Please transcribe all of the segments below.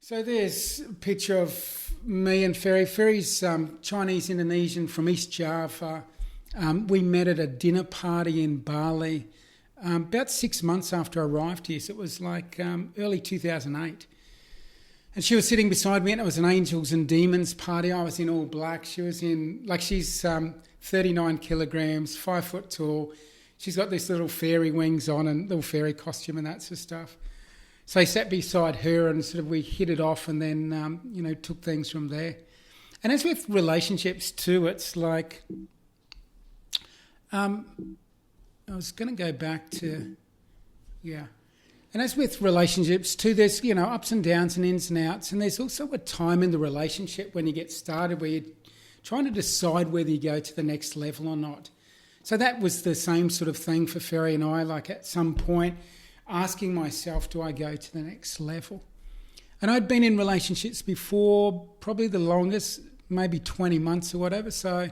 So there's a picture of me and Ferry. Ferry's Chinese Indonesian from East Java. We met at a dinner party in Bali about 6 months after I arrived here. So it was like early 2008. And she was sitting beside me, and it was an Angels and Demons party. I was in all black. She was in, she's 39 kilograms, 5 foot tall. She's got this little fairy wings on and little fairy costume and that sort of stuff. So I sat beside her and sort of we hit it off and then, took things from there. And as with relationships too, it's like, I was going to go back to, And as with relationships too, there's, ups and downs and ins and outs. And there's also a time in the relationship when you get started where you're trying to decide whether you go to the next level or not. So that was the same sort of thing for Ferry and I, like at some point, asking myself, do I go to the next level? And I'd been in relationships before, probably the longest, maybe 20 months or whatever. So,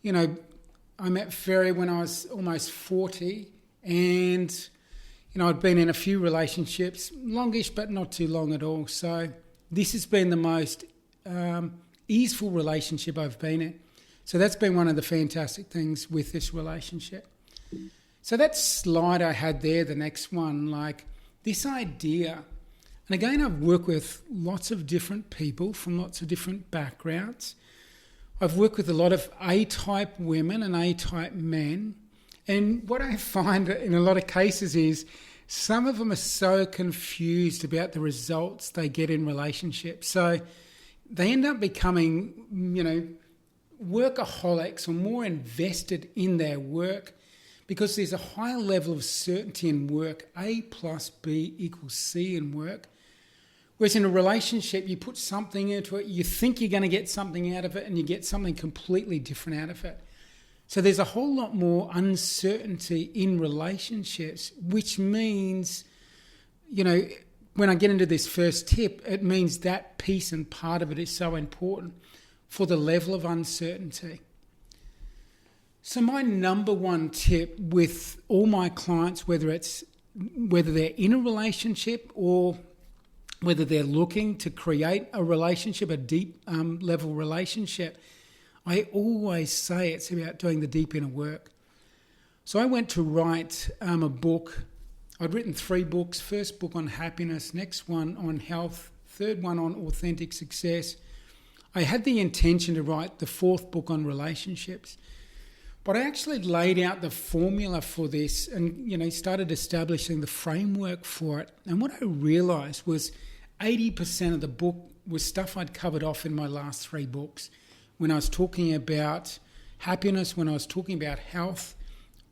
I met Ferry when I was almost 40 and, I'd been in a few relationships, longish but not too long at all. So this has been the most easeful relationship I've been in. So that's been one of the fantastic things with this relationship. So that slide I had there, the next one, like this idea, and again, I've worked with lots of different people from lots of different backgrounds. I've worked with a lot of A-type women and A-type men. And what I find in a lot of cases is some of them are so confused about the results they get in relationships. So they end up becoming, workaholics or more invested in their work because there's a higher level of certainty in work. A plus B equals C in work. Whereas in a relationship, you put something into it, you think you're going to get something out of it, and you get something completely different out of it. So there's a whole lot more uncertainty in relationships, which means, when I get into this first tip, it means that piece and part of it is so important for the level of uncertainty. So my number one tip with all my clients, whether they're in a relationship or whether they're looking to create a relationship, a deep level relationship, I always say it's about doing the deep inner work. So I went to write a book. I'd written 3 books. First book on happiness, next one on health, third one on authentic success. I had the intention to write the 4th book on relationships. But I actually laid out the formula for this and, started establishing the framework for it. And what I realised was 80% of the book was stuff I'd covered off in my last 3 books. When I was talking about happiness, when I was talking about health,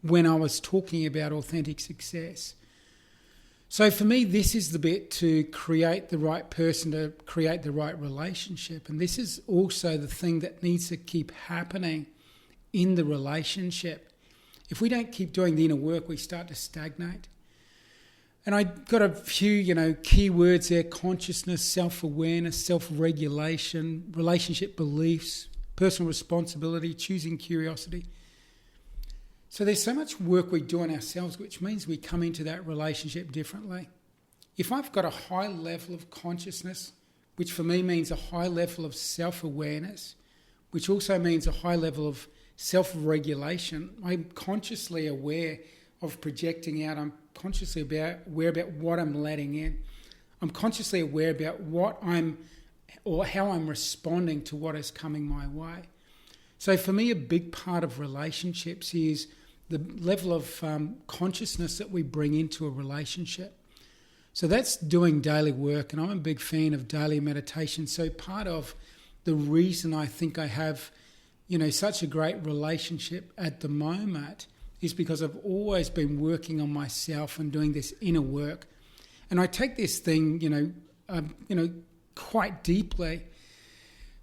when I was talking about authentic success. So for me, this is the bit to create the right person, to create the right relationship. And this is also the thing that needs to keep happening in the relationship. If we don't keep doing the inner work, we start to stagnate. And I got a few, key words there: consciousness, self-awareness, self-regulation, relationship beliefs, personal responsibility, choosing curiosity. So there's so much work we do on ourselves, which means we come into that relationship differently. If I've got a high level of consciousness, which for me means a high level of self-awareness, which also means a high level of self-regulation, I'm consciously aware of projecting out. I'm consciously aware about what I'm letting in. I'm consciously aware about how I'm responding to what is coming my way. So for me, a big part of relationships is the level of consciousness that we bring into a relationship. So that's doing daily work, and I'm a big fan of daily meditation. So part of the reason I think I have, such a great relationship at the moment is because I've always been working on myself and doing this inner work. And I take this thing, quite deeply,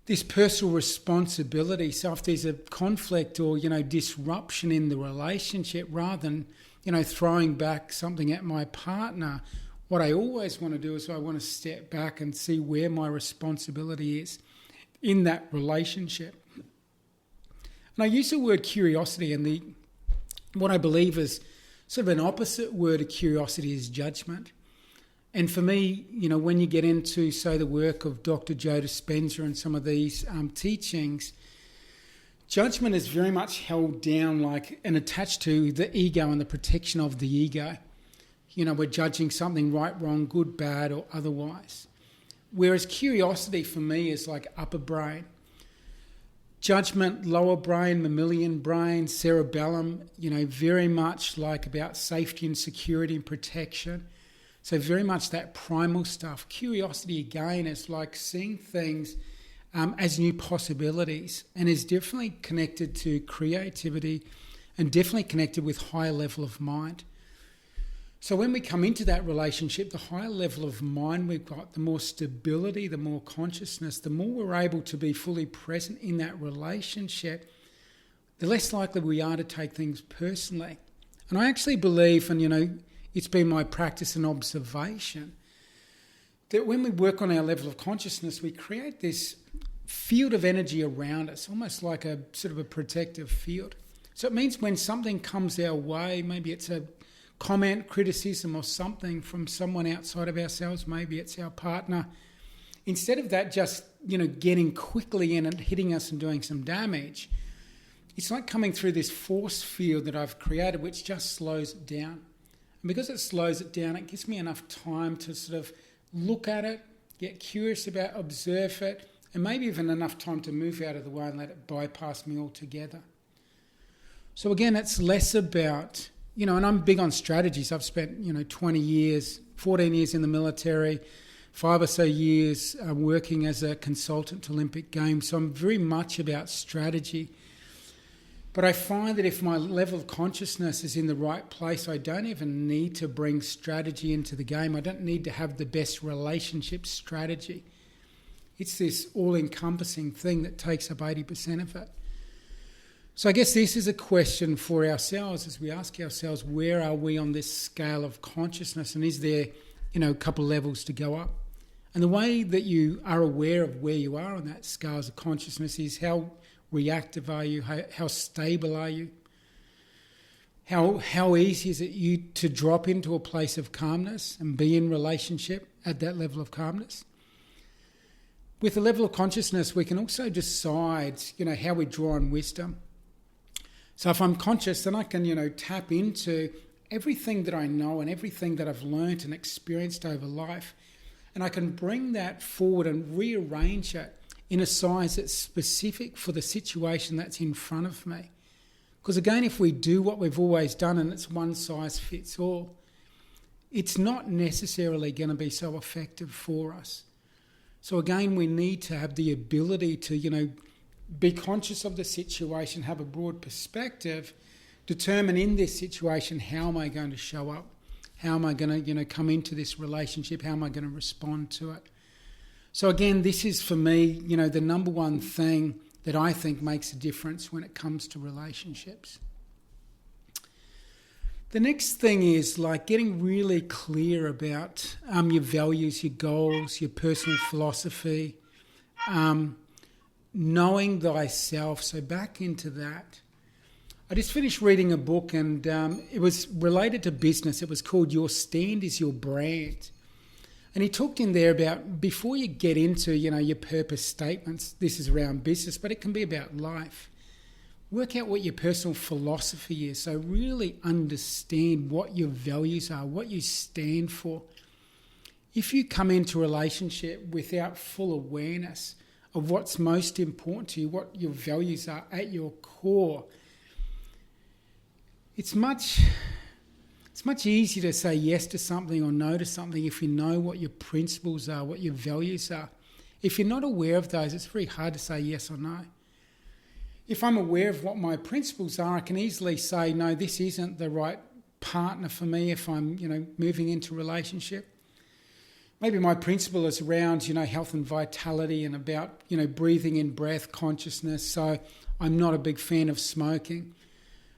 this personal responsibility. So if there's a conflict or, disruption in the relationship, rather than, throwing back something at my partner, what I always want to do is I want to step back and see where my responsibility is in that relationship. And I use the word curiosity, and what I believe is sort of an opposite word of curiosity is judgment. And for me, when you get into, say, the work of Dr. Joe Dispenza and some of these teachings, judgment is very much held down and attached to the ego and the protection of the ego. We're judging something right, wrong, good, bad, or otherwise. Whereas curiosity for me is like upper brain. Judgment, lower brain, mammalian brain, cerebellum, very much like about safety and security and protection. So very much that primal stuff. Curiosity, again, is like seeing things as new possibilities, and is definitely connected to creativity and definitely connected with higher level of mind. So when we come into that relationship, the higher level of mind we've got, the more stability, the more consciousness, the more we're able to be fully present in that relationship, the less likely we are to take things personally. And I actually believe, and it's been my practice and observation, that when we work on our level of consciousness, we create this field of energy around us, almost like a sort of a protective field. So it means when something comes our way, maybe it's a comment, criticism, or something from someone outside of ourselves, maybe it's our partner, instead of that just, getting quickly in and hitting us and doing some damage, it's like coming through this force field that I've created, which just slows it down. And because it slows it down, it gives me enough time to sort of look at it, get curious about, observe it, and maybe even enough time to move out of the way and let it bypass me altogether. So again, it's less about, and I'm big on strategies. I've spent, 20 years, 14 years in the military, 5 or so years working as a consultant to Olympic Games. So I'm very much about strategy. But I find that if my level of consciousness is in the right place, I don't even need to bring strategy into the game. I don't need to have the best relationship strategy. It's this all-encompassing thing that takes up 80% of it. So I guess this is a question for ourselves as we ask ourselves, where are we on this scale of consciousnness, and is there, a couple levels to go up? And the way that you are aware of where you are on that scale of consciousness is how reactive are you, how stable are you, how easy is it you to drop into a place of calmness and be in relationship at that level of calmness. With the level of consciousness, we can also decide, how we draw on wisdom. So if I'm conscious, then I can, tap into everything that I know and everything that I've learnt and experienced over life, and I can bring that forward and rearrange it in a size that's specific for the situation that's in front of me. Because again, if we do what we've always done and it's one size fits all, it's not necessarily going to be so effective for us. So again, we need to have the ability to, be conscious of the situation, have a broad perspective, determine in this situation, how am I going to show up? How am I going to, come into this relationship? How am I going to respond to it? So again, this is for me, the number one thing that I think makes a difference when it comes to relationships. The next thing is getting really clear about your values, your goals, your personal philosophy, knowing thyself. So back into that. I just finished reading a book and it was related to business. It was called Your Stand is Your Brand. And he talked in there about before you get into, your purpose statements, this is around business, but it can be about life. Work out what your personal philosophy is. So really understand what your values are, what you stand for. If you come into a relationship without full awareness of what's most important to you, what your values are at your core, it's much easier to say yes to something or no to something if you know what your principles are, what your values are. If you're not aware of those, it's very hard to say yes or no. If I'm aware of what my principles are, I can easily say, no, this isn't the right partner for me if I'm, moving into a relationship. Maybe my principle is around, health and vitality and about, breathing in breath, consciousness. So I'm not a big fan of smoking.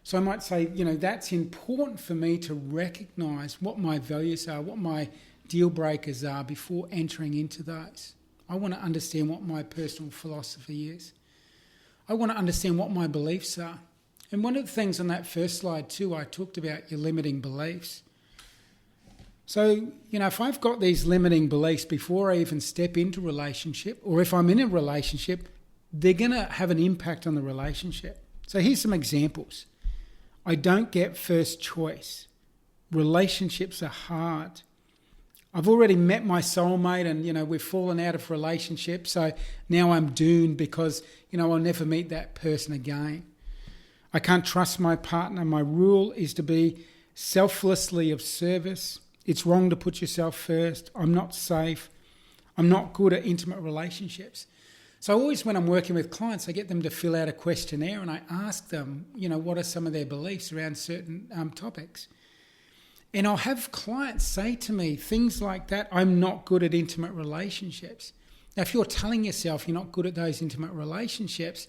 So I might say, that's important for me to recognise what my values are, what my deal breakers are before entering into those. I want to understand what my personal philosophy is. I want to understand what my beliefs are. And one of the things on that first slide too, I talked about your limiting beliefs. So, if I've got these limiting beliefs before I even step into a relationship, or if I'm in a relationship, they're going to have an impact on the relationship. So here's some examples. I don't get first choice. Relationships are hard. I've already met my soulmate and, we've fallen out of relationship. So now I'm doomed because, I'll never meet that person again. I can't trust my partner. My rule is to be selflessly of service. It's wrong to put yourself first. I'm not safe. I'm not good at intimate relationships. So always when I'm working with clients, I get them to fill out a questionnaire and I ask them, what are some of their beliefs around certain topics. And I'll have clients say to me things like that, I'm not good at intimate relationships. Now, if you're telling yourself you're not good at those intimate relationships,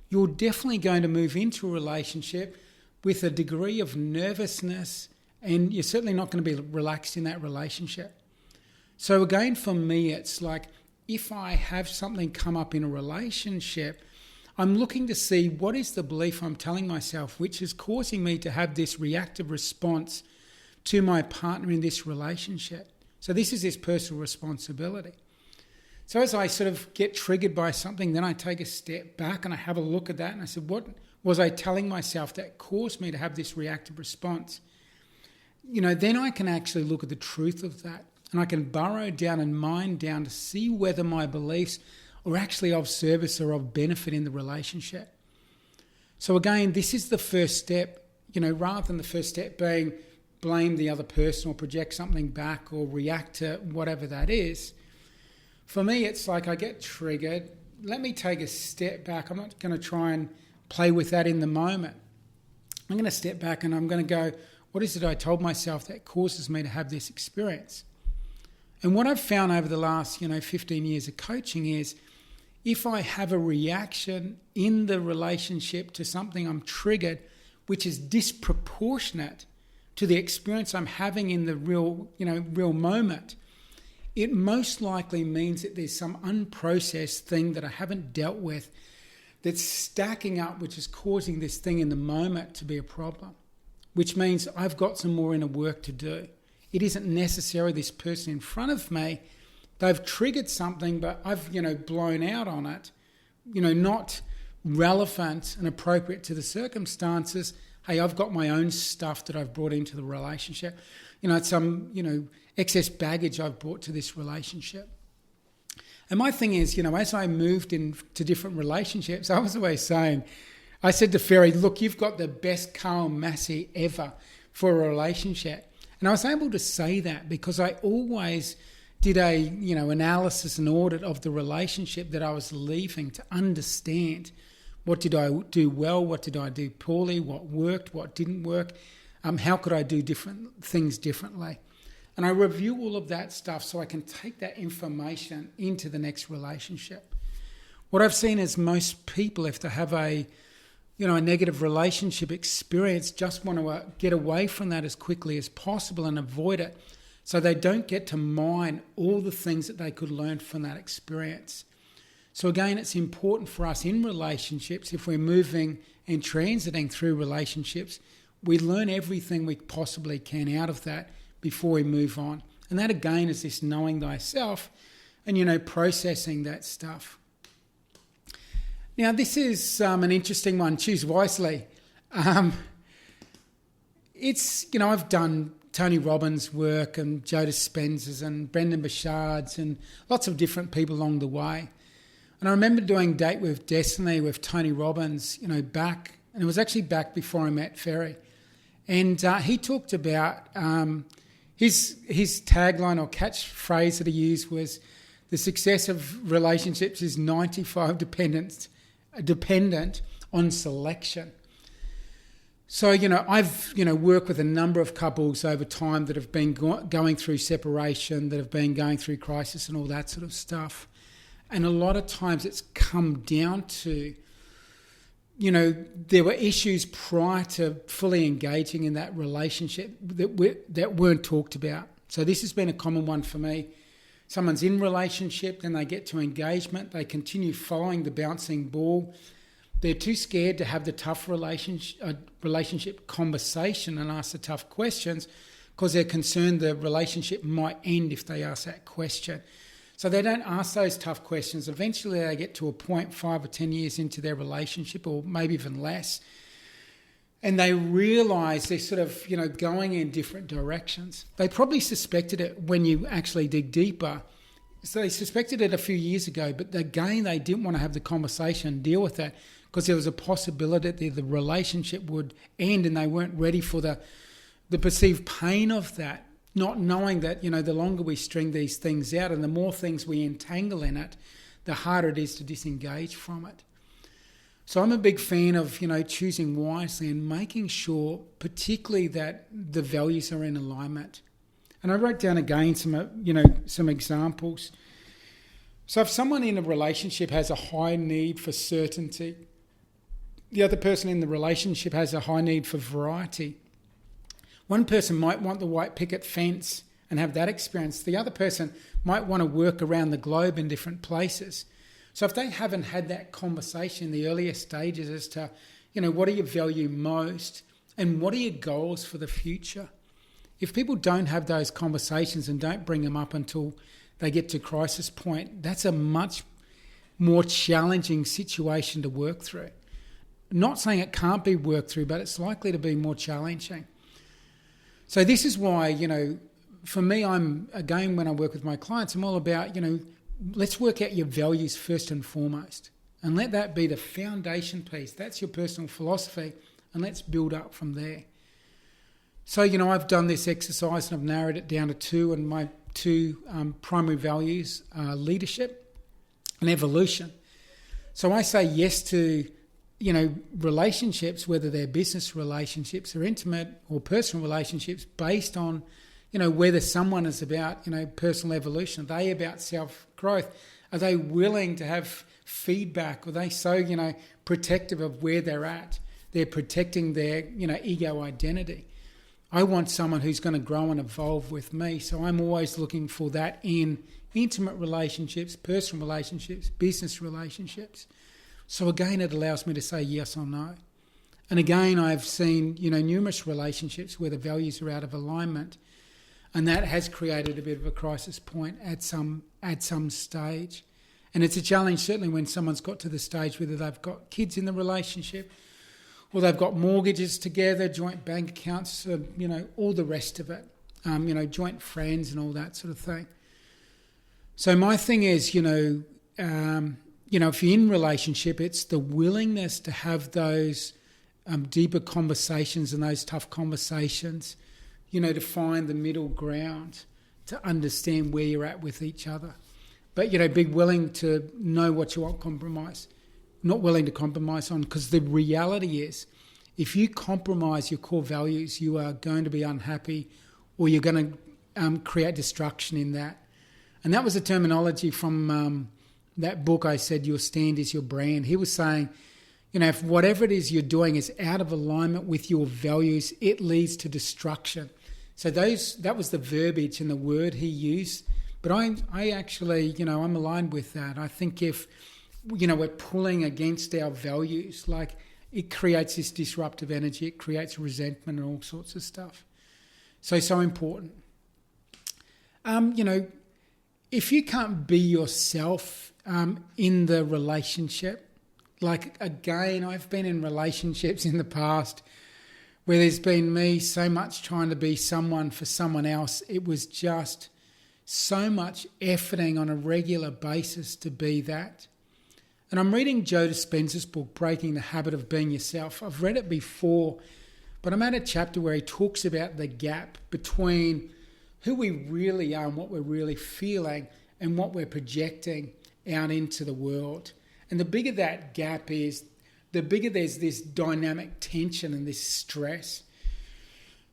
you're definitely going to move into a relationship with a degree of nervousness, and you're certainly not going to be relaxed in that relationship. So again, for me, it's like if I have something come up in a relationship, I'm looking to see what is the belief I'm telling myself which is causing me to have this reactive response to my partner in this relationship. So this is this personal responsibility. So as I sort of get triggered by something, then I take a step back and I have a look at that and I said, what was I telling myself that caused me to have this reactive response? Then I can actually look at the truth of that and I can burrow down and mine down to see whether my beliefs are actually of service or of benefit in the relationship. So again, this is the first step, rather than the first step being blame the other person or project something back or react to whatever that is. For me, it's like I get triggered. Let me take a step back. I'm not going to try and play with that in the moment. I'm going to step back and I'm going to go, what is it I told myself that causes me to have this experience? And what I've found over the last, 15 years of coaching is if I have a reaction in the relationship to something I'm triggered, which is disproportionate to the experience I'm having in the real moment, it most likely means that there's some unprocessed thing that I haven't dealt with that's stacking up, which is causing this thing in the moment to be a problem, which means I've got some more inner work to do. It isn't necessarily this person in front of me. They've triggered something, but I've, blown out on it, not relevant and appropriate to the circumstances. Hey, I've got my own stuff that I've brought into the relationship. It's some, excess baggage I've brought to this relationship. And my thing is, as I moved into different relationships, I was always saying, I said to Ferry, look, you've got the best Carl Massy ever for a relationship. And I was able to say that because I always did a, analysis and audit of the relationship that I was leaving to understand what did I do well, what did I do poorly, what worked, what didn't work, how could I do different things differently. And I review all of that stuff so I can take that information into the next relationship. What I've seen is most people, if they have a negative relationship experience, just want to get away from that as quickly as possible and avoid it so they don't get to mine all the things that they could learn from that experience. So again, it's important for us in relationships, if we're moving and transiting through relationships, we learn everything we possibly can out of that before we move on. And that again is this knowing thyself and, processing that stuff. Now, this is an interesting one. Choose wisely. I've done Tony Robbins' work and Joe Dispenza's and Brendan Burchard's and lots of different people along the way. And I remember doing Date with Destiny with Tony Robbins, back, and it was actually back before I met Ferry. And he talked about his tagline or catchphrase that he used was, the success of relationships is 95% dependent on selection. So, I've, worked with a number of couples over time that have been going through separation, that have been going through crisis and all that sort of stuff. And a lot of times it's come down to, there were issues prior to fully engaging in that relationship that weren't talked about. So this has been a common one for me. Someone's in relationship, then they get to engagement, they continue following the bouncing ball. They're too scared to have the tough relationship conversation and ask the tough questions because they're concerned the relationship might end if they ask that question. So they don't ask those tough questions. Eventually they get to a point 5 or 10 years into their relationship, or maybe even less, and they realise they're sort of, going in different directions. They probably suspected it when you actually dig deeper. So they suspected it a few years ago, but again, they didn't want to have the conversation and deal with that because there was a possibility that the relationship would end, and they weren't ready for the perceived pain of that, not knowing that, the longer we string these things out and the more things we entangle in it, the harder it is to disengage from it. So I'm a big fan of, choosing wisely and making sure particularly that the values are in alignment. And I wrote down again some examples. So if someone in a relationship has a high need for certainty, the other person in the relationship has a high need for variety. One person might want the white picket fence and have that experience. The other person might want to work around the globe in different places. So if they haven't had that conversation in the earlier stages as to, what do you value most and what are your goals for the future? If people don't have those conversations and don't bring them up until they get to crisis point, that's a much more challenging situation to work through. Not saying it can't be worked through, but it's likely to be more challenging. So this is why, for me, when I work with my clients, I'm all about, let's work out your values first and foremost. And let that be the foundation piece. That's your personal philosophy. And let's build up from there. So, I've done this exercise and I've narrowed it down to two. And my two primary values are leadership and evolution. So I say yes to, relationships, whether they're business relationships or intimate or personal relationships, based on, whether someone is about, personal evolution. Are they about self-growth? Are they willing to have feedback? Are they so, protective of where they're at? They're protecting their, ego identity. I want someone who's going to grow and evolve with me. So I'm always looking for that in intimate relationships, personal relationships, business relationships. So again, it allows me to say yes or no. And again, I've seen, numerous relationships where the values are out of alignment, and that has created a bit of a crisis point at some stage. And it's a challenge certainly when someone's got to the stage whether they've got kids in the relationship or they've got mortgages together, joint bank accounts, all the rest of it, joint friends and all that sort of thing. So my thing is, if you're in relationship, it's the willingness to have those deeper conversations and those tough conversations, to find the middle ground, to understand where you're at with each other. But, be willing to know what you want compromise, not willing to compromise on, because the reality is if you compromise your core values, you are going to be unhappy or you're going to create destruction in that. And that was a terminology from that book I said, Your Stand is Your Brand. He was saying, if whatever it is you're doing is out of alignment with your values, it leads to destruction. So that was the verbiage and the word he used. But I actually, I'm aligned with that. I think if, we're pulling against our values, like it creates this disruptive energy, it creates resentment and all sorts of stuff. So important. If you can't be yourself in the relationship, like again, I've been in relationships in the past where there's been me so much trying to be someone for someone else. It was just so much efforting on a regular basis to be that. And I'm reading Joe Dispenza's book, Breaking the Habit of Being Yourself. I've read it before, but I'm at a chapter where he talks about the gap between who we really are and what we're really feeling and what we're projecting out into the world. And the bigger that gap is, the bigger there's this dynamic tension and this stress.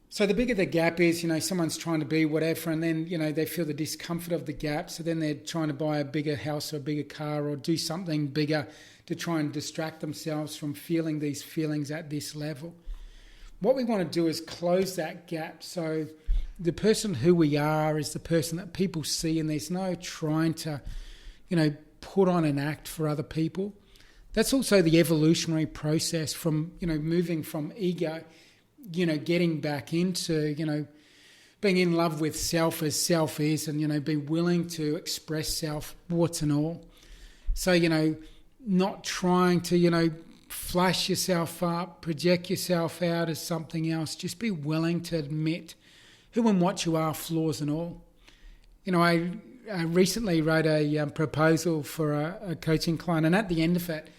So the bigger the gap is, someone's trying to be whatever, and then, they feel the discomfort of the gap. So then they're trying to buy a bigger house or a bigger car or do something bigger to try and distract themselves from feeling these feelings at this level. What we want to do is close that gap. So the person who we are is the person that people see, and there's no trying to, put on an act for other people. That's also the evolutionary process from, moving from ego, getting back into, being in love with self as self is, and, be willing to express self, warts and all. So, not trying to, flash yourself up, project yourself out as something else. Just be willing to admit who and what you are, flaws and all. I recently wrote a proposal for a coaching client, and at the end of it,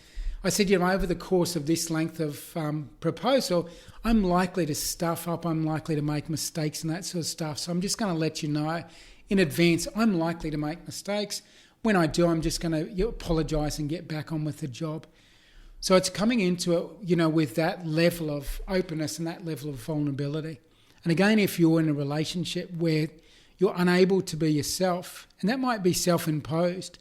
I said, over the course of this length of proposal, I'm likely to stuff up, I'm likely to make mistakes and that sort of stuff. So I'm just going to let you know in advance, I'm likely to make mistakes. When I do, I'm just going to apologise and get back on with the job. So it's coming into it, with that level of openness and that level of vulnerability. And again, if you're in a relationship where you're unable to be yourself, and that might be self-imposed.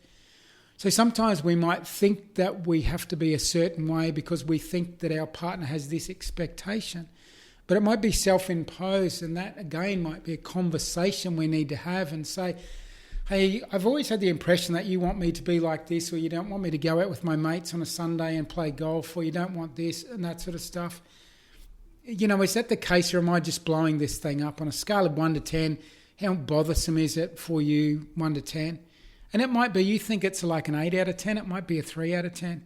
So sometimes we might think that we have to be a certain way because we think that our partner has this expectation. But it might be self-imposed, and that, again, might be a conversation we need to have and say, hey, I've always had the impression that you want me to be like this, or you don't want me to go out with my mates on a Sunday and play golf, or you don't want this and that sort of stuff. Is that the case, or am I just blowing this thing up? On a scale of 1 to 10, how bothersome is it for you, 1 to 10? And it might be you think it's like an 8 out of 10. It might be a 3 out of 10.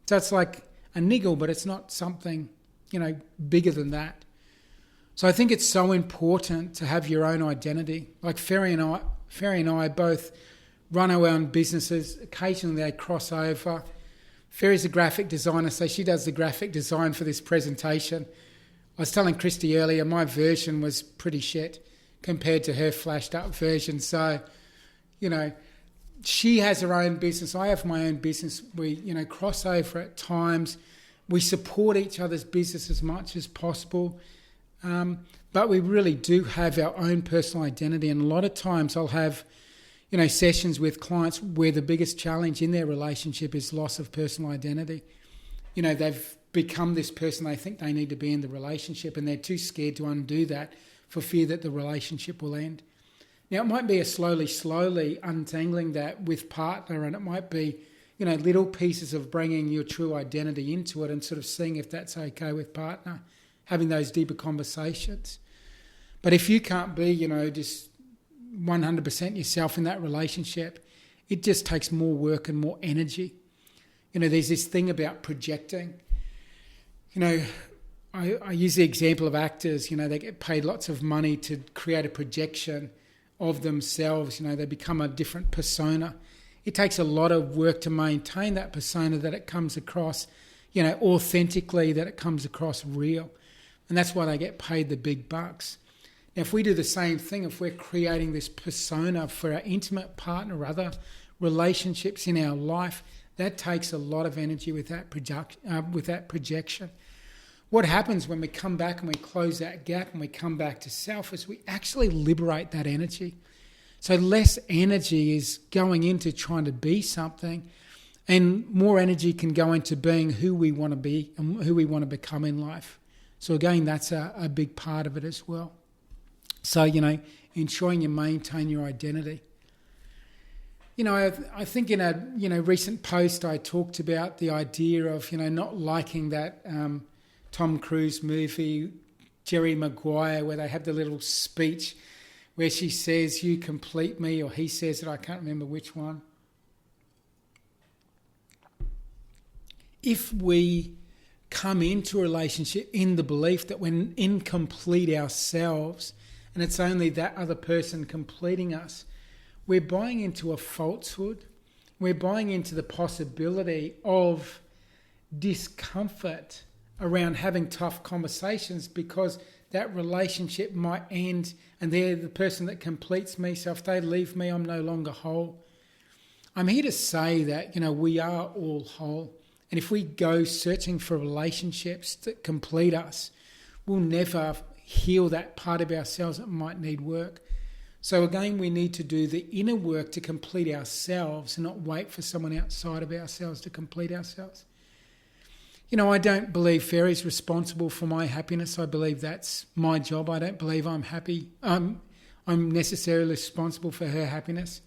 So it's like a niggle, but it's not something, bigger than that. So I think it's so important to have your own identity. Like Ferry and I both run our own businesses. Occasionally they cross over. Ferry's a graphic designer, so she does the graphic design for this presentation. I was telling Christy earlier, my version was pretty shit compared to her flashed up version. So, she has her own business. I have my own business. We, cross over at times. We support each other's business as much as possible. But we really do have our own personal identity. And a lot of times I'll have, sessions with clients where the biggest challenge in their relationship is loss of personal identity. They've become this person they think they need to be in the relationship, and they're too scared to undo that for fear that the relationship will end. Now, it might be a slowly untangling that with partner, and it might be, little pieces of bringing your true identity into it and sort of seeing if that's okay with partner, having those deeper conversations. But if you can't be, just 100% yourself in that relationship, it just takes more work and more energy. There's this thing about projecting. I use the example of actors. They get paid lots of money to create a projection of themselves. They become a different persona. It takes a lot of work to maintain that persona, that it comes across, authentically, that it comes across real. And that's why they get paid the big bucks. Now, if we do the same thing, if we're creating this persona for our intimate partner or other relationships in our life, that takes a lot of energy with that projection. What happens when we come back and we close that gap and we come back to self is we actually liberate that energy. So less energy is going into trying to be something, and more energy can go into being who we want to be and who we want to become in life. So again, that's a big part of it as well. So, ensuring you maintain your identity. I think in a recent post I talked about the idea of, not liking that Tom Cruise movie, Jerry Maguire, where they have the little speech where she says, "You complete me," or he says it, I can't remember which one. If we come into a relationship in the belief that we're incomplete ourselves and it's only that other person completing us, we're buying into a falsehood. We're buying into the possibility of discomfort around having tough conversations, because that relationship might end and they're the person that completes me. So if they leave me, I'm no longer whole. I'm here to say that, we are all whole. And if we go searching for relationships that complete us, we'll never heal that part of ourselves that might need work. So again, we need to do the inner work to complete ourselves and not wait for someone outside of ourselves to complete ourselves. I don't believe Ferry's responsible for my happiness. I believe that's my job. I don't believe I'm happy. I'm necessarily responsible for her happiness.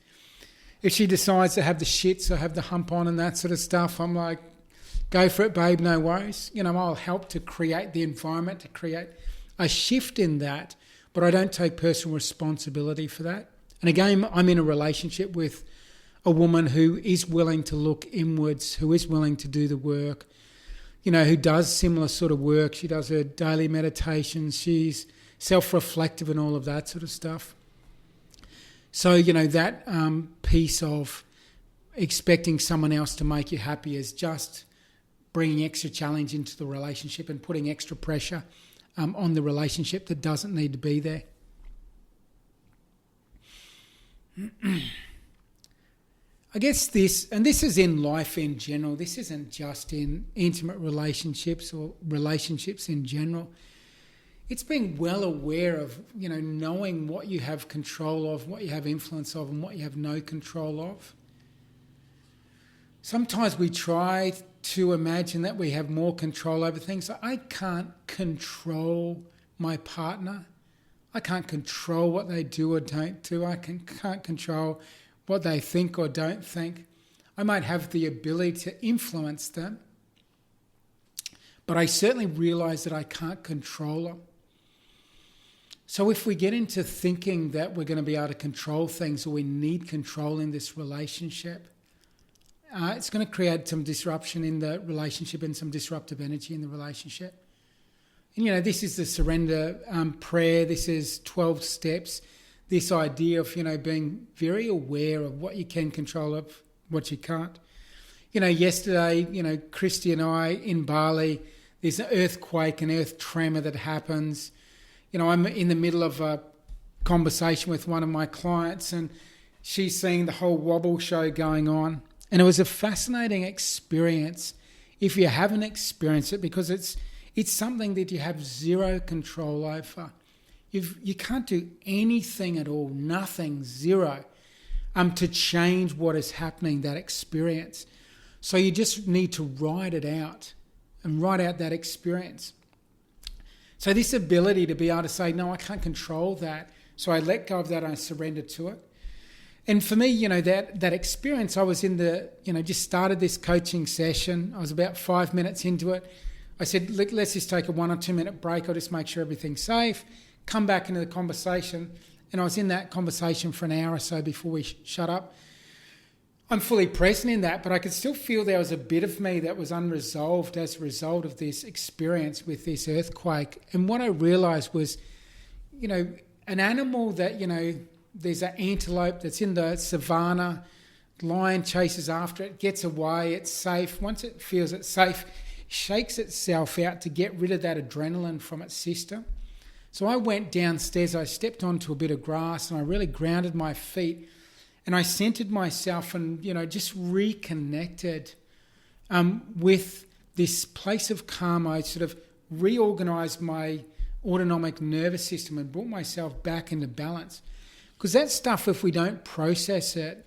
If she decides to have the shits or have the hump on and that sort of stuff, I'm like, go for it, babe, no worries. I'll help to create the environment, to create a shift in that. but I don't take personal responsibility for that. And again, I'm in a relationship with a woman who is willing to look inwards, who is willing to do the work, who does similar sort of work. She does her daily meditations. She's self-reflective and all of that sort of stuff. So, that piece of expecting someone else to make you happy is just bringing extra challenge into the relationship and putting extra pressure on the relationship that doesn't need to be there. I guess this is in life in general. This isn't just in intimate relationships or relationships in general. It's being well aware of, knowing what you have control of, what you have influence of, and what you have no control of. Sometimes we try to imagine that we have more control over things. I can't control my partner. I can't control what they do or don't do. I can't control what they think or don't think. I might have the ability to influence them, but I certainly realise that I can't control them. So if we get into thinking that we're going to be able to control things or we need control in this relationship, it's going to create some disruption in the relationship and some disruptive energy in the relationship. And, this is the surrender prayer. This is 12 steps. This idea of, being very aware of what you can control, of what you can't. Yesterday, Christy and I in Bali, there's an earthquake, an earth tremor that happens. I'm in the middle of a conversation with one of my clients and she's seeing the whole wobble show going on. And it was a fascinating experience if you haven't experienced it, because it's something that you have zero control over. You can't do anything at all, nothing, zero, to change what is happening, that experience. So you just need to ride it out and ride out that experience. So this ability to be able to say, no, I can't control that. So I let go of that and I surrender to it. And for me, that experience, I was in just started this coaching session. I was about 5 minutes into it. I said, let's just take a 1 or 2 minute break. I'll just make sure everything's safe. Come back into the conversation. And I was in that conversation for an hour or so before we shut up. I'm fully present in that, but I could still feel there was a bit of me that was unresolved as a result of this experience with this earthquake. And what I realised was, an animal that, there's an antelope that's in the savannah, lion chases after it, gets away, it's safe. Once it feels it's safe, shakes itself out to get rid of that adrenaline from its system. So I went downstairs, I stepped onto a bit of grass and I really grounded my feet and I centered myself and, just reconnected with this place of calm. I sort of reorganized my autonomic nervous system and brought myself back into balance. Because that stuff, if we don't process it,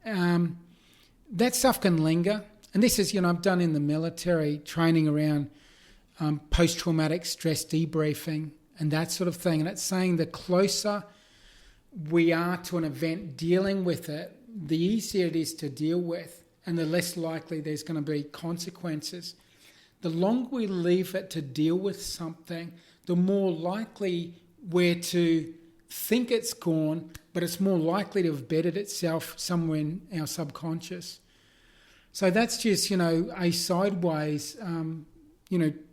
that stuff can linger. And this is, I've done in the military training around post-traumatic stress debriefing and that sort of thing. And it's saying the closer we are to an event dealing with it, the easier it is to deal with and the less likely there's going to be consequences. The longer we leave it to deal with something, the more likely we're to think it's gone, but it's more likely to have bedded itself somewhere in our subconscious. So that's just, a sideways,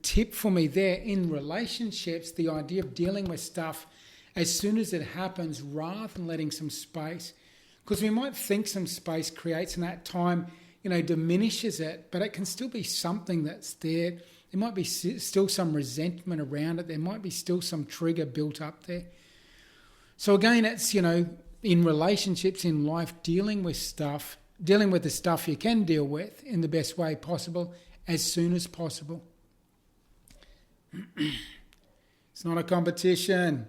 tip for me there in relationships, the idea of dealing with stuff as soon as it happens rather than letting some space. Because we might think some space creates and that time, diminishes it, but it can still be something that's there. There might be still some resentment around it. There might be still some trigger built up there. So again, it's, in relationships, in life, dealing with the stuff you can deal with in the best way possible as soon as possible. It's not a competition.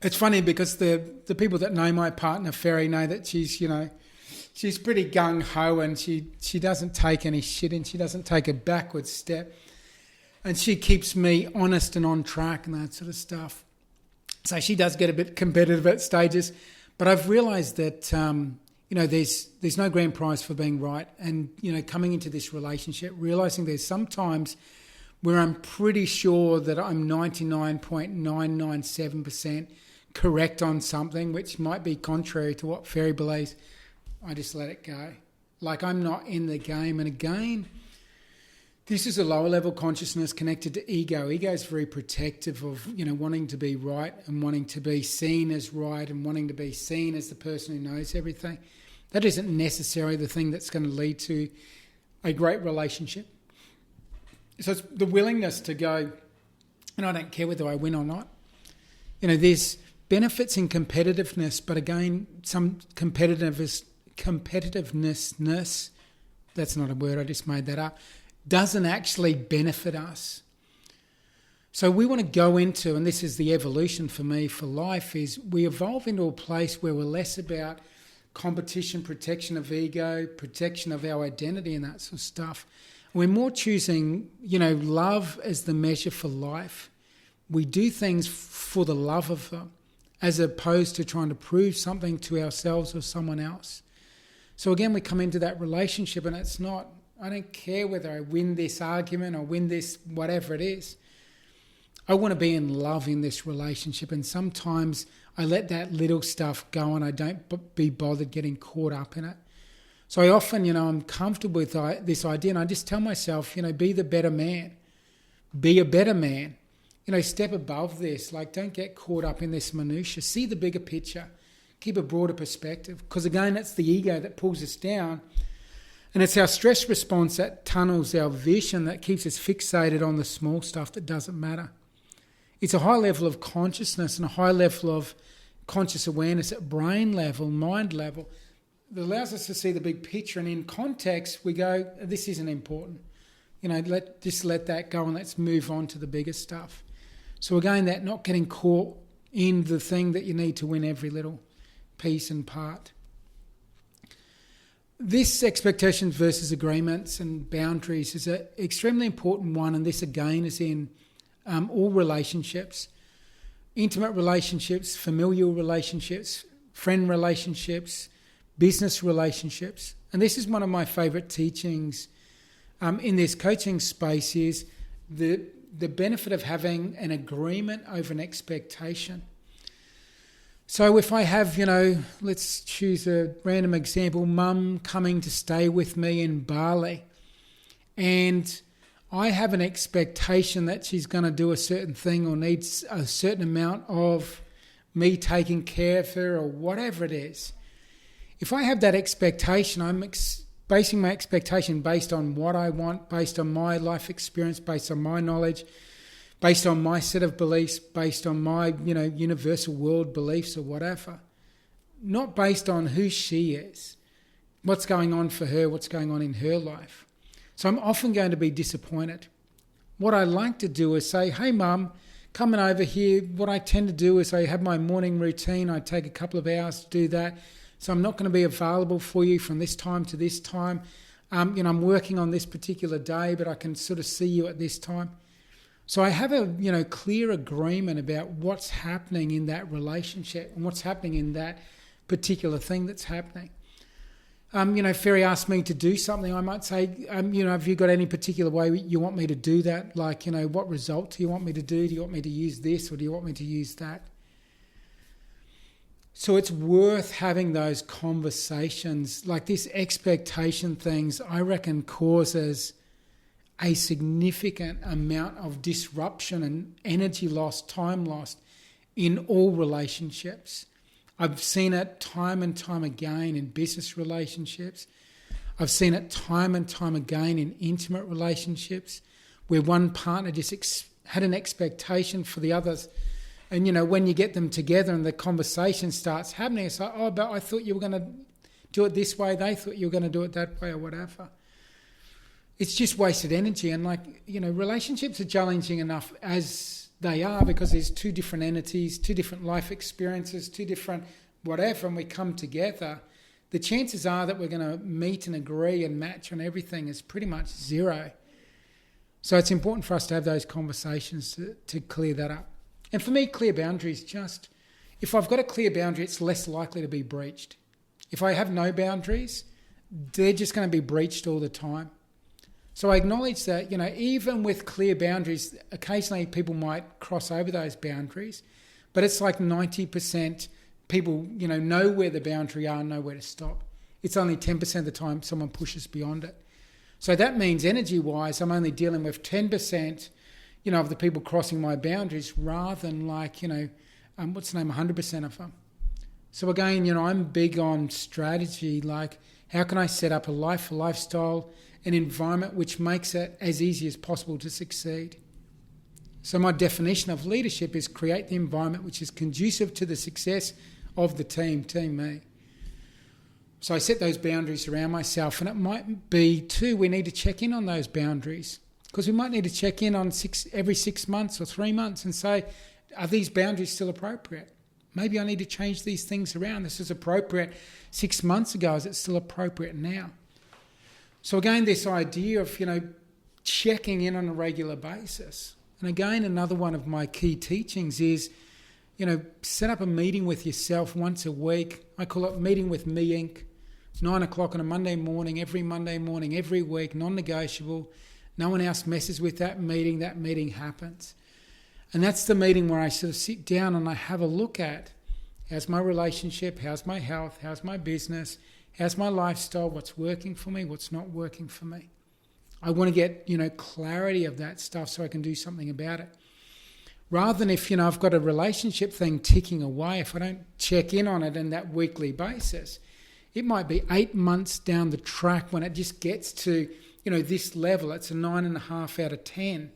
It's funny because the people that know my partner, Ferry, know that she's pretty gung-ho and she doesn't take any shit and she doesn't take a backward step. And she keeps me honest and on track and that sort of stuff. So she does get a bit competitive at stages. But I've realised that, there's no grand prize for being right. And, coming into this relationship, realising there's sometimes where I'm pretty sure that I'm 99.997% correct on something, which might be contrary to what Fairy believes, I just let it go. Like I'm not in the game. And again, this is a lower level consciousness connected to ego. Ego is very protective of, wanting to be right and wanting to be seen as right and wanting to be seen as the person who knows everything. That isn't necessarily the thing that's going to lead to a great relationship. So it's the willingness to go, and I don't care whether I win or not. There's benefits in competitiveness, but again, some competitiveness, that's not a word, I just made that up, doesn't actually benefit us. So we want to go into, and this is the evolution for me for life, is we evolve into a place where we're less about competition, protection of ego, protection of our identity and that sort of stuff. We're more choosing, love as the measure for life. We do things for the love of them, as opposed to trying to prove something to ourselves or someone else. So again, we come into that relationship and it's not, I don't care whether I win this argument or win this, whatever it is. I want to be in love in this relationship, and sometimes I let that little stuff go and I don't be bothered getting caught up in it. So I often, I'm comfortable with this idea, and I just tell myself, be the better man. Be a better man. Step above this. Like, don't get caught up in this minutiae. See the bigger picture. Keep a broader perspective. Because again, it's the ego that pulls us down. And it's our stress response that tunnels our vision, that keeps us fixated on the small stuff that doesn't matter. It's a high level of consciousness and a high level of conscious awareness at brain level, mind level, that allows us to see the big picture. And in context, we go, this isn't important. Just let that go and let's move on to the bigger stuff. So again, that not getting caught in the thing that you need to win every little piece and part. This expectations versus agreements and boundaries is an extremely important one, and this again is in all relationships, intimate relationships, familial relationships, friend relationships, business relationships. And this is one of my favourite teachings in this coaching space, is the benefit of having an agreement over an expectation. So if I have, let's choose a random example, mum coming to stay with me in Bali, and I have an expectation that she's going to do a certain thing or needs a certain amount of me taking care of her or whatever it is. If I have that expectation, I'm basing my expectation based on what I want, based on my life experience, based on my knowledge, based on my set of beliefs, based on my, universal world beliefs or whatever. Not based on who she is, what's going on for her, what's going on in her life. So I'm often going to be disappointed. What I like to do is say, hey, Mum, coming over here, what I tend to do is I have my morning routine. I take a couple of hours to do that. So I'm not going to be available for you from this time to this time. I'm working on this particular day, but I can sort of see you at this time. So I have a clear agreement about what's happening in that relationship and what's happening in that particular thing that's happening. Ferry asked me to do something, I might say, have you got any particular way you want me to do that? Like, what result do you want me to do? Do you want me to use this or do you want me to use that? So it's worth having those conversations. Like this expectation things, I reckon, causes a significant amount of disruption and energy loss, time lost in all relationships. I've seen it time and time again in business relationships. I've seen it time and time again in intimate relationships where one partner just had an expectation for the others. And, when you get them together and the conversation starts happening, it's like, but I thought you were going to do it this way. They thought you were going to do it that way or whatever. It's just wasted energy. And relationships are challenging enough as they are because there's two different entities, two different life experiences, two different whatever, and we come together. The chances are that we're going to meet and agree and match on everything is pretty much zero. So it's important for us to have those conversations to clear that up. And for me, clear boundaries, just if I've got a clear boundary, it's less likely to be breached. If I have no boundaries, they're just going to be breached all the time. So I acknowledge that, even with clear boundaries, occasionally people might cross over those boundaries, but it's like 90% people, know where the boundary are and know where to stop. It's only 10% of the time someone pushes beyond it. So that means energy-wise, I'm only dealing with 10%, of the people crossing my boundaries rather than 100% of them. So again, I'm big on strategy, like how can I set up a lifestyle, an environment which makes it as easy as possible to succeed. So my definition of leadership is create the environment which is conducive to the success of the team me. So I set those boundaries around myself, and it might be too, we need to check in on those boundaries, because we might need to check in on every 6 months or 3 months and say, are these boundaries still appropriate? Maybe I need to change these things around. This is appropriate 6 months ago. Is it still appropriate now? So again, this idea of, checking in on a regular basis. And again, another one of my key teachings is, set up a meeting with yourself once a week. I call it Meeting with Me Inc. 9 o'clock on a Monday morning, every week, non-negotiable. No one else messes with that meeting happens. And that's the meeting where I sort of sit down and I have a look at how's my relationship, how's my health, how's my business, how's my lifestyle, what's working for me, what's not working for me. I want to get, clarity of that stuff so I can do something about it. Rather than if, I've got a relationship thing ticking away, if I don't check in on it on that weekly basis, it might be 8 months down the track when it just gets to, this level. It's a 9.5 out of 10.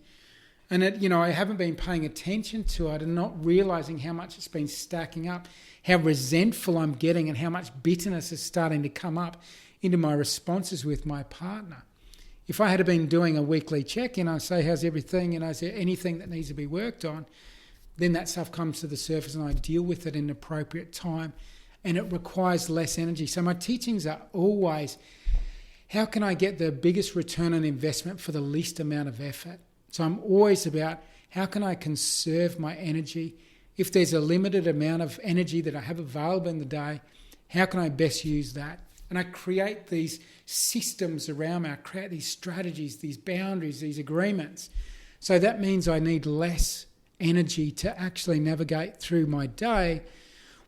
And I haven't been paying attention to it and not realising how much it's been stacking up, how resentful I'm getting and how much bitterness is starting to come up into my responses with my partner. If I had been doing a weekly check-in, I'd say, how's everything? Is there anything that needs to be worked on? Then that stuff comes to the surface and I deal with it in an appropriate time, and it requires less energy. So my teachings are always, how can I get the biggest return on investment for the least amount of effort? So I'm always about how can I conserve my energy? If there's a limited amount of energy that I have available in the day, how can I best use that? And I create these systems around me. I create these strategies, these boundaries, these agreements. So that means I need less energy to actually navigate through my day,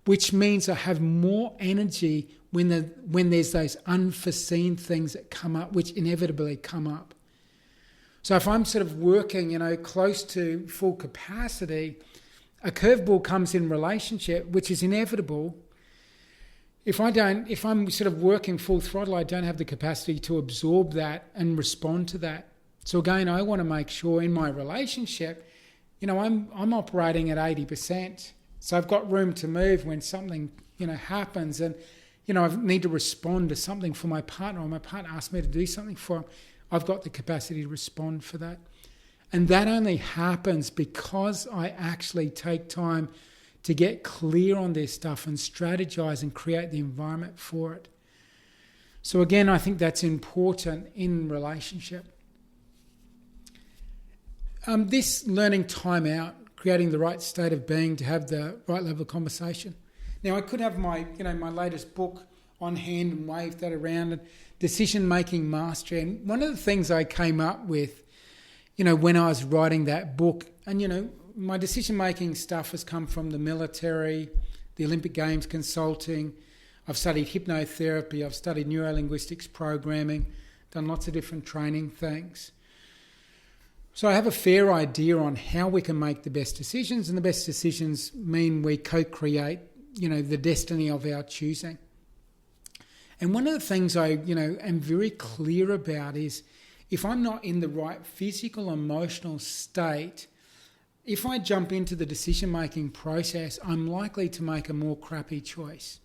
which means I have more energy when there's those unforeseen things that come up, which inevitably come up. So if I'm sort of working, close to full capacity, a curveball comes in relationship, which is inevitable. If I'm sort of working full throttle, I don't have the capacity to absorb that and respond to that. So again, I want to make sure in my relationship, I'm operating at 80%. So I've got room to move when something, happens, and, I need to respond to something for my partner, or my partner asks me to do something for him. I've got the capacity to respond for that. And that only happens because I actually take time to get clear on this stuff and strategize and create the environment for it. So again, I think that's important in relationship. This learning time out, creating the right state of being to have the right level of conversation. Now, I could have my latest book on hand and wave that around, and decision-making mastery. And one of the things I came up with, when I was writing that book, and, my decision-making stuff has come from the military, the Olympic Games consulting. I've studied hypnotherapy. I've studied neurolinguistics programming, done lots of different training things. So I have a fair idea on how we can make the best decisions, and the best decisions mean we co-create, the destiny of our choosing. And one of the things I, am very clear about is if I'm not in the right physical, emotional state, if I jump into the decision-making process, I'm likely to make a more crappy choice.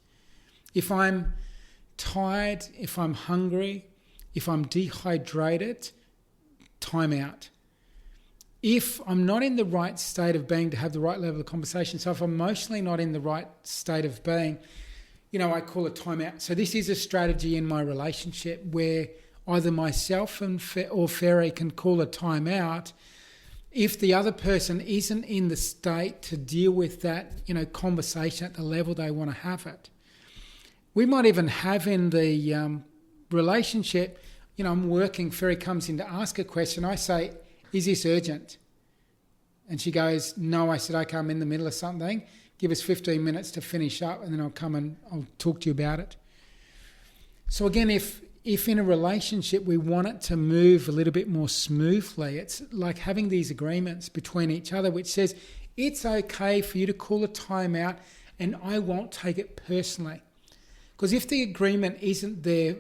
If I'm tired, if I'm hungry, if I'm dehydrated, time out. If I'm not in the right state of being to have the right level of conversation, so if I'm emotionally not in the right state of being, I call it time out. So this is a strategy in my relationship where either myself or Ferry can call a time out if the other person isn't in the state to deal with that, conversation at the level they want to have it. We might even have in the relationship I'm working, Ferry comes in to ask a question. I say, is this urgent? And she goes, no. I said, okay, I'm in the middle of something. Give us 15 minutes to finish up and then I'll come and I'll talk to you about it. So again, if in a relationship we want it to move a little bit more smoothly, it's like having these agreements between each other which says, it's okay for you to call a timeout and I won't take it personally. Because if the agreement isn't there,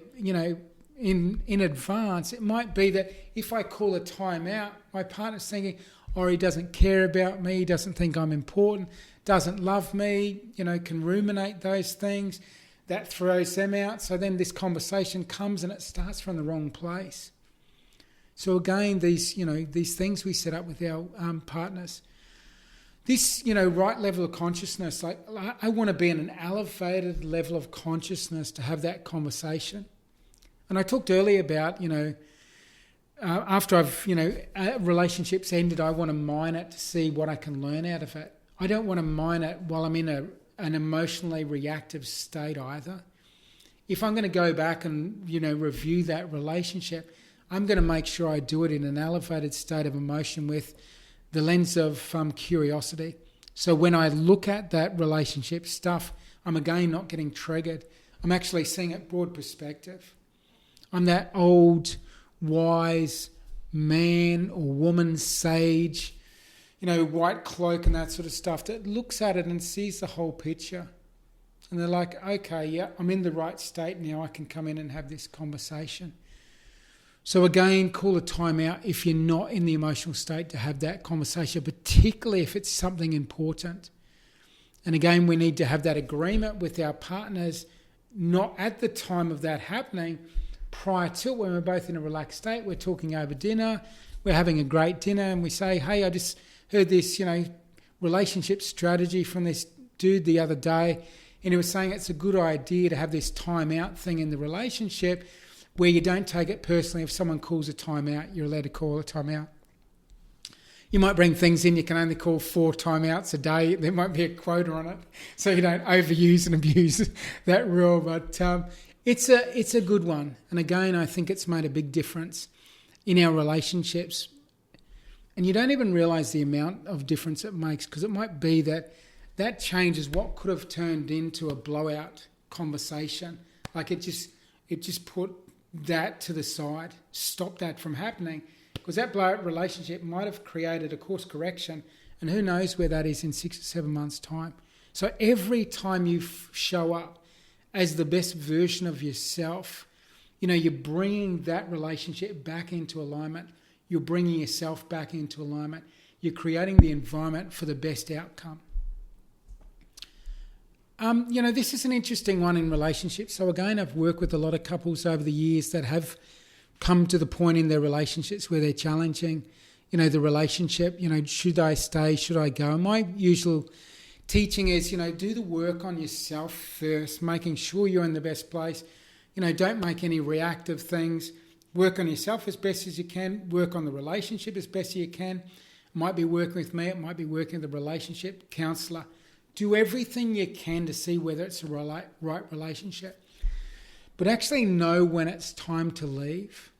in advance, it might be that if I call a timeout, my partner's thinking, oh, he doesn't care about me, he doesn't think I'm important, doesn't love me, can ruminate those things. That throws them out. So then this conversation comes and it starts from the wrong place. So again, these things we set up with our partners. This, right level of consciousness, like I want to be in an elevated level of consciousness to have that conversation. And I talked earlier about, after I've, relationships ended, I want to mine it to see what I can learn out of it. I don't want to mine it while I'm in an emotionally reactive state either. If I'm going to go back and, review that relationship, I'm going to make sure I do it in an elevated state of emotion with the lens of curiosity. So when I look at that relationship stuff, I'm again not getting triggered. I'm actually seeing it broad perspective. I'm that old, wise man or woman sage, white cloak and that sort of stuff that looks at it and sees the whole picture. And they're like, okay, yeah, I'm in the right state now. I can come in and have this conversation. So again, call a timeout if you're not in the emotional state to have that conversation, particularly if it's something important. And again, we need to have that agreement with our partners, not at the time of that happening, prior to it, when we're both in a relaxed state. We're talking over dinner, we're having a great dinner, and we say, hey, I just heard this, relationship strategy from this dude the other day, and he was saying it's a good idea to have this timeout thing in the relationship where you don't take it personally. If someone calls a timeout, you're allowed to call a timeout. You might bring things in, you can only call 4 timeouts a day. There might be a quota on it, so you don't overuse and abuse that rule. But it's a good one. And again, I think it's made a big difference in our relationships. And you don't even realise the amount of difference it makes, because it might be that changes what could have turned into a blowout conversation. Like it just put that to the side, stop that from happening, because that blowout relationship might have created a course correction, and who knows where that is in 6 or 7 months' time. So every time you show up as the best version of yourself, you're bringing that relationship back into alignment. You're bringing yourself back into alignment. You're creating the environment for the best outcome. This is an interesting one in relationships. So again, I've worked with a lot of couples over the years that have come to the point in their relationships where they're challenging, the relationship, should I stay, should I go? And my usual teaching is, do the work on yourself first, making sure you're in the best place. Don't make any reactive things. Work on yourself as best as you can. Work on the relationship as best as you can. It might be working with me. It might be working with a relationship counsellor. Do everything you can to see whether it's a right relationship. But actually know when it's time to leave.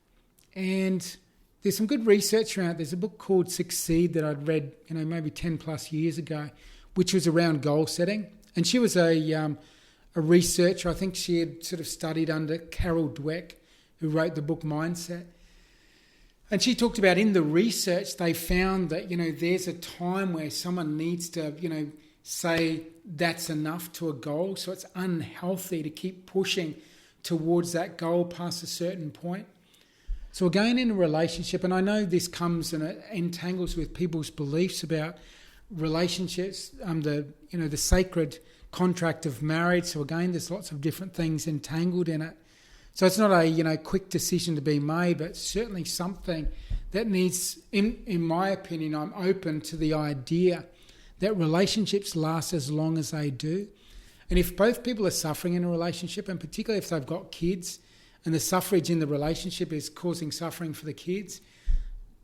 And there's some good research around it. There's a book called Succeed that I'd read, maybe 10 plus years ago, which was around goal setting. And she was a researcher. I think she had sort of studied under Carol Dweck, who wrote the book Mindset. And she talked about in the research, they found that, there's a time where someone needs to, say that's enough to a goal. So it's unhealthy to keep pushing towards that goal past a certain point. So again, in a relationship, and I know this comes and it entangles with people's beliefs about relationships, the sacred contract of marriage. So again, there's lots of different things entangled in it. So it's not a quick decision to be made, but certainly something that needs, in my opinion, I'm open to the idea that relationships last as long as they do. And if both people are suffering in a relationship, and particularly if they've got kids, and the suffrage in the relationship is causing suffering for the kids,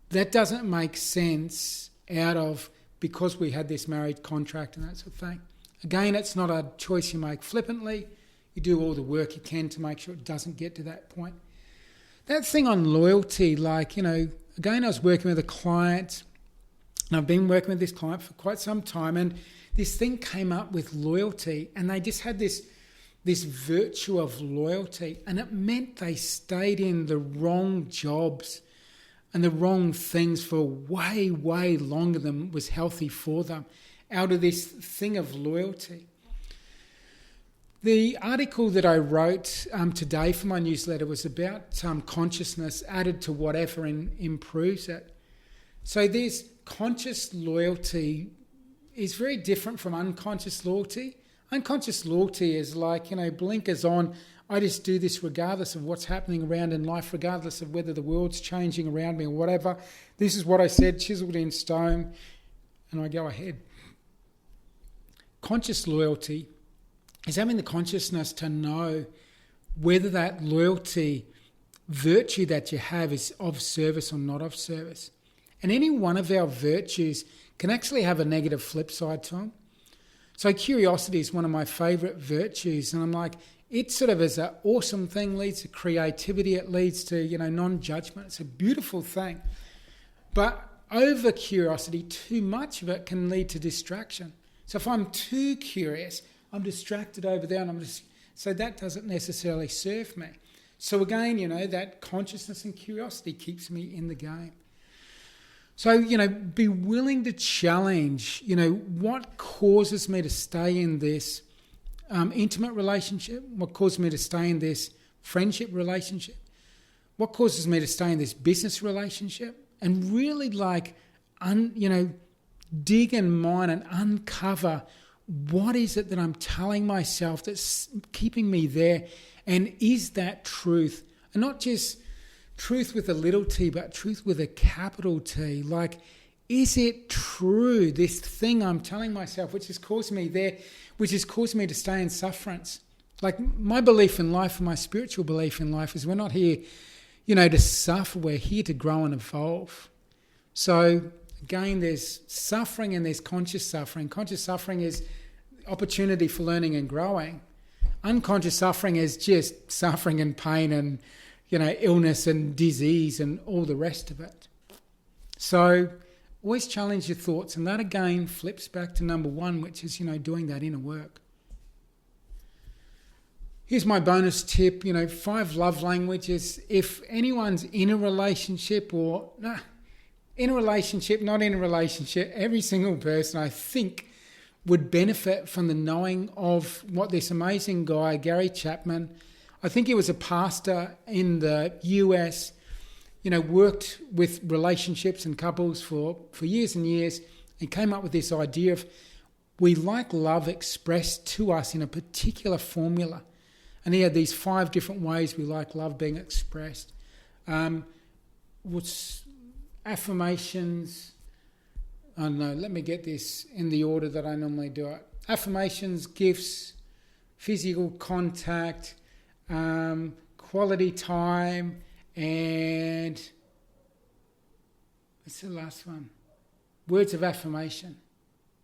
that doesn't make sense out of because we had this marriage contract and that sort of thing. Again, it's not a choice you make flippantly. You do all the work you can to make sure it doesn't get to that point. that thing on loyalty, like, again, I was working with a client, and I've been working with this client for quite some time, and this thing came up with loyalty, and they just had this virtue of loyalty, and it meant they stayed in the wrong jobs and the wrong things for way, way longer than was healthy for them, out of this thing of loyalty. The article that I wrote today for my newsletter was about consciousness added to whatever and improves it. So there's conscious loyalty is very different from unconscious loyalty. Unconscious loyalty is like, blinkers on. I just do this regardless of what's happening around in life, regardless of whether the world's changing around me or whatever. This is what I said, chiseled in stone, and I go ahead. Conscious loyalty is having the consciousness to know whether that loyalty virtue that you have is of service or not of service. And any one of our virtues can actually have a negative flip side to them. So curiosity is one of my favourite virtues, and I'm like, it sort of is an awesome thing, leads to creativity, it leads to, non-judgment. It's a beautiful thing. But over curiosity, too much of it can lead to distraction. So if I'm too curious, I'm distracted over there, and so that doesn't necessarily serve me. So again, that consciousness and curiosity keeps me in the game. So, be willing to challenge, what causes me to stay in this intimate relationship, what causes me to stay in this friendship relationship, what causes me to stay in this business relationship, and really dig and mine and uncover what is it that I'm telling myself that's keeping me there, and is that truth? And not just truth with a little t, but truth with a capital T. Like, is it true, this thing I'm telling myself, which has caused me there, which has caused me to stay in sufferance? Like, my belief in life and my spiritual belief in life is we're not here, to suffer. We're here to grow and evolve. So, again, there's suffering and there's conscious suffering. Conscious suffering is opportunity for learning and growing. Unconscious suffering is just suffering and pain and illness and disease and all the rest of it. So always challenge your thoughts, and that again flips back to number one, which is, doing that inner work. Here's my bonus tip, 5 love languages. If anyone's in a relationship in a relationship, not in a relationship, every single person I think would benefit from the knowing of what this amazing guy, Gary Chapman, I think he was a pastor in the US, worked with relationships and couples for years and years, and came up with this idea of we like love expressed to us in a particular formula. And he had these 5 different ways we like love being expressed. What's affirmations? Oh no, let me get this in the order that I normally do it. Affirmations, gifts, physical contact, quality time, and what's the last one? Words of affirmation.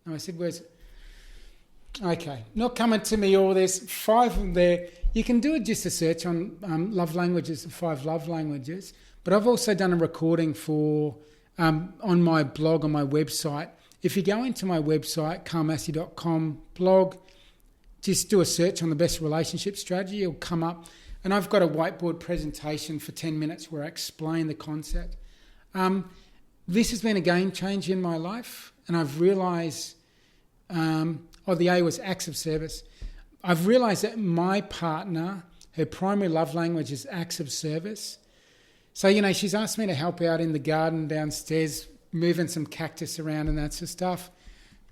No, I said words. Okay, not coming to me all this. 5 of them there. You can do just a search on love languages, the 5 love languages. But I've also done a recording for on my blog, on my website. If you go into my website, carlmassy.com blog, just do a search on the best relationship strategy. It'll come up. And I've got a whiteboard presentation for 10 minutes where I explain the concept. This has been a game changer in my life. And I've realised, the A was acts of service. I've realised that my partner, her primary love language is acts of service. So, she's asked me to help out in the garden downstairs, moving some cactus around and that sort of stuff.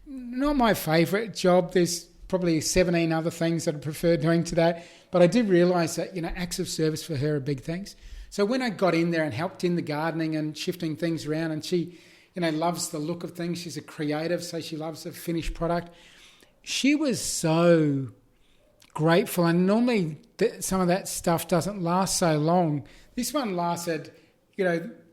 Not my favourite job. There's probably 17 other things that I prefer doing today. But I did realise that, acts of service for her are big things. So when I got in there and helped in the gardening and shifting things around, and she, loves the look of things. She's a creative, so she loves the finished product. She was so grateful. And normally some of that stuff doesn't last so long. This one lasted,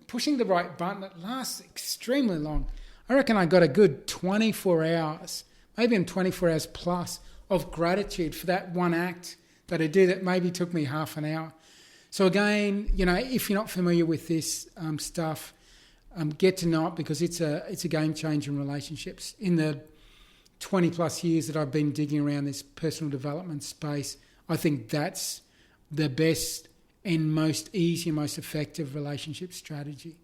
pushing the right button, it lasts extremely long. I reckon I got a good 24 hours, maybe in 24 hours plus, of gratitude for that one act that I did that maybe took me half an hour. So again, if you're not familiar with this stuff, get to know it, because it's a game changer in relationships. In the 20 plus years that I've been digging around this personal development space, I think that's the best and most easy and most effective relationship strategy.